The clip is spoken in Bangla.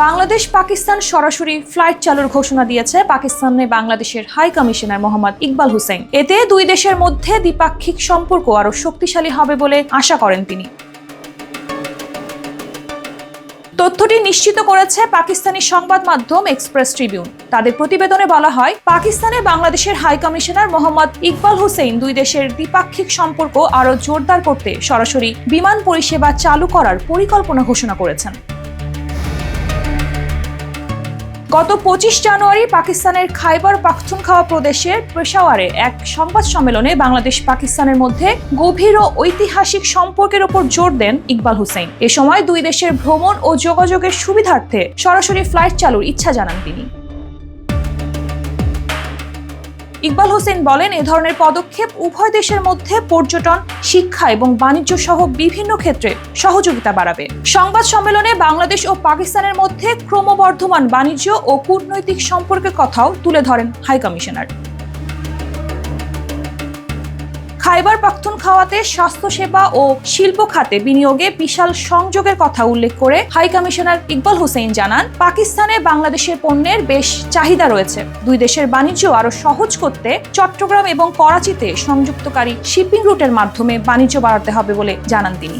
বাংলাদেশ পাকিস্তান সরাসরি ফ্লাইট চালুর ঘোষণা দিয়েছে পাকিস্তানে বাংলাদেশের হাই কমিশনার মোহাম্মদ ইকবাল হোসেন। এতে দুই দেশের মধ্যে দ্বিপাক্ষিক সম্পর্ক আরও শক্তিশালী হবে বলে আশা করেন তিনি। তথ্যটি নিশ্চিত করেছে পাকিস্তানি সংবাদ মাধ্যম এক্সপ্রেস ট্রিবিউন। তাদের প্রতিবেদনে বলা হয়, পাকিস্তানে বাংলাদেশের হাই কমিশনার মোহাম্মদ ইকবাল হোসেন দুই দেশের দ্বিপাক্ষিক সম্পর্ক আরও জোরদার করতে সরাসরি বিমান পরিষেবা চালু করার পরিকল্পনা ঘোষণা করেছেন। গত 25 জানুয়ারি পাকিস্তানের খাইবার পাখতুনখাওয়া প্রদেশের পেশাওয়ারে এক সংবাদ সম্মেলনে বাংলাদেশ পাকিস্তানের মধ্যে গভীর ও ঐতিহাসিক সম্পর্কের উপর জোর দেন ইকবাল হোসেন। এ সময় দুই দেশের ভ্রমণ ও যোগাযোগের সুবিধার্থে সরাসরি ফ্লাইট চালুর ইচ্ছা জানান তিনি। ইকবাল হোসেন বলেন, এ ধরনের পদক্ষেপ উভয় দেশের মধ্যে পর্যটন, শিক্ষা এবং বাণিজ্য সহ বিভিন্ন ক্ষেত্রে সহযোগিতা বাড়াবে। সংবাদ সম্মেলনে বাংলাদেশ ও পাকিস্তানের মধ্যে ক্রমবর্ধমান বাণিজ্য ও কূটনৈতিক সম্পর্কের কথাও তুলে ধরেন হাই কমিশনার। খাইবার পাখতুনখাওয়াতে স্বাস্থ্যসেবা ও শিল্প খাতে বিনিয়োগে বিশাল সংযোগের কথা উল্লেখ করে হাই কমিশনার ইকবাল হোসেন জানান, পাকিস্তানে বাংলাদেশের পণ্যের বেশ চাহিদা রয়েছে। দুই দেশের বাণিজ্য আরও সহজ করতে চট্টগ্রাম এবং করাচিতে সংযুক্তকারী শিপিং রুটের মাধ্যমে বাণিজ্য বাড়াতে হবে বলে জানান তিনি।